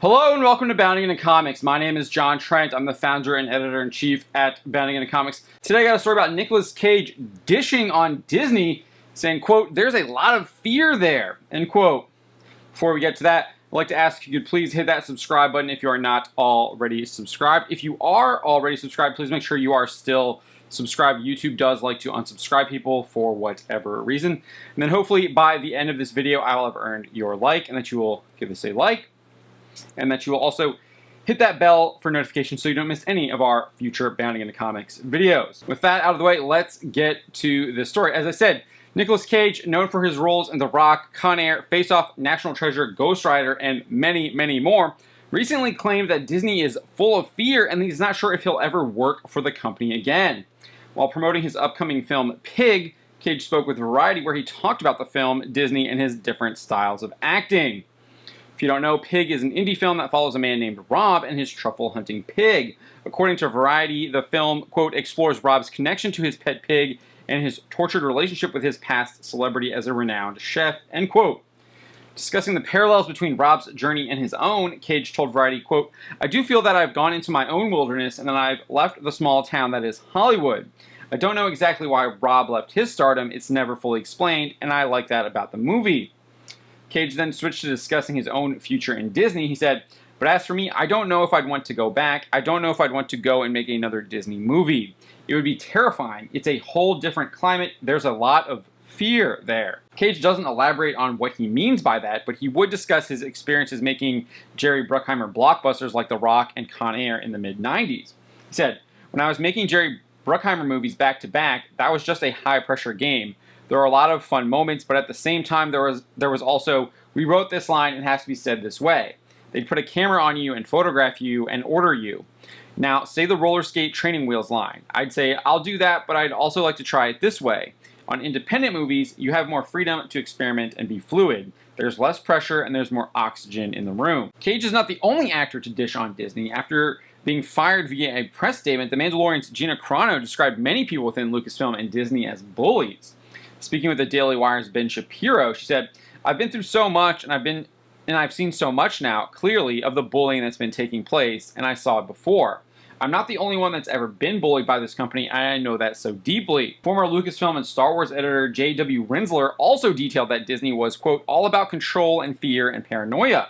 Hello and welcome to Bounding Into Comics. My name is John Trent. I'm the founder and editor-in-chief at Bounding Into Comics. Today I got a story about Nicolas Cage dishing on Disney, saying, quote, "There's a lot of fear there," end quote. Before we get to that, I'd like to ask if you could please hit that subscribe button if you are not already subscribed. If you are already subscribed, please make sure you are still subscribed. YouTube does like to unsubscribe people for whatever reason. And then hopefully by the end of this video, I will have earned your like, and that you will give this a like, and that you will also hit that bell for notifications so you don't miss any of our future Bounding Into Comics videos. With that out of the way, let's get to this story. As I said, Nicolas Cage, known for his roles in The Rock, Con Air, Face Off, National Treasure, Ghost Rider, and many, many more, recently claimed that Disney is full of fear and he's not sure if he'll ever work for the company again. While promoting his upcoming film Pig, Cage spoke with Variety where he talked about the film, Disney, and his different styles of acting. If you don't know, Pig is an indie film that follows a man named Rob and his truffle hunting pig. According to Variety, the film, quote, explores Rob's connection to his pet pig and his tortured relationship with his past celebrity as a renowned chef, end quote. Discussing the parallels between Rob's journey and his own, Cage told Variety, quote, "I do feel that I've gone into my own wilderness and that I've left the small town that is Hollywood. I don't know exactly why Rob left his stardom, it's never fully explained, and I like that about the movie." Cage then switched to discussing his own future in Disney. He said, "But as for me, I don't know if I'd want to go back. I don't know if I'd want to go and make another Disney movie. It would be terrifying. It's a whole different climate. There's a lot of fear there." Cage doesn't elaborate on what he means by that, but he would discuss his experiences making Jerry Bruckheimer blockbusters like The Rock and Con Air in the mid-90s. He said, "When I was making Jerry Bruckheimer movies back to back, that was just a high-pressure game. There were a lot of fun moments, but at the same time, there was also, we wrote this line and it has to be said this way. They'd put a camera on you and photograph you and order you. Now, say the roller skate training wheels line. I'd say, I'll do that, but I'd also like to try it this way. On independent movies, you have more freedom to experiment and be fluid. There's less pressure and there's more oxygen in the room." Cage is not the only actor to dish on Disney. After being fired via a press statement, The Mandalorian's Gina Carano described many people within Lucasfilm and Disney as bullies. Speaking with the Daily Wire's Ben Shapiro, she said, "I've been through so much and I've seen so much now, clearly, of the bullying that's been taking place, and I saw it before. I'm not the only one that's ever been bullied by this company, and I know that so deeply." Former Lucasfilm and Star Wars editor J.W. Rinsler also detailed that Disney was, quote, all about control and fear and paranoia.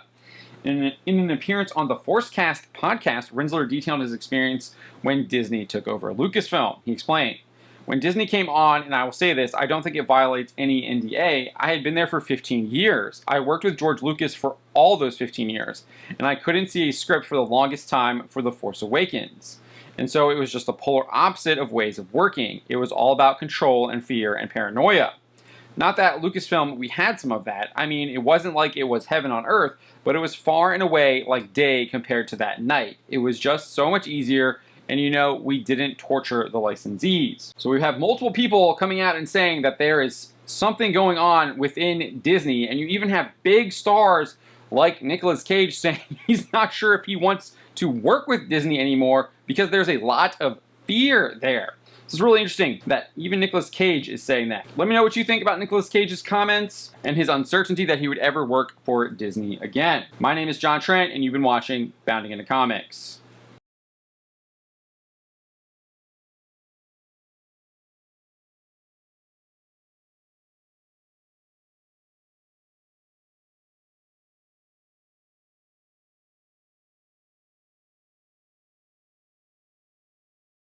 In an appearance on the Forcecast podcast, Rinsler detailed his experience when Disney took over Lucasfilm. He explained, "When Disney came on, and I will say this, I don't think it violates any NDA, I had been there for 15 years. I worked with George Lucas for all those 15 years, and I couldn't see a script for the longest time for The Force Awakens. And so it was just the polar opposite of ways of working. It was all about control and fear and paranoia. Not that Lucasfilm, we had some of that. I mean, it wasn't like it was heaven on earth, but it was far and away like day compared to that night. It was just so much easier. And you know, we didn't torture the licensees." So we have multiple people coming out and saying that there is something going on within Disney, and you even have big stars like Nicolas Cage saying he's not sure if he wants to work with Disney anymore because there's a lot of fear there. This is really interesting that even Nicolas Cage is saying that. Let me know what you think about Nicolas Cage's comments and his uncertainty that he would ever work for Disney again. My name is John Trent, and you've been watching Bounding Into Comics.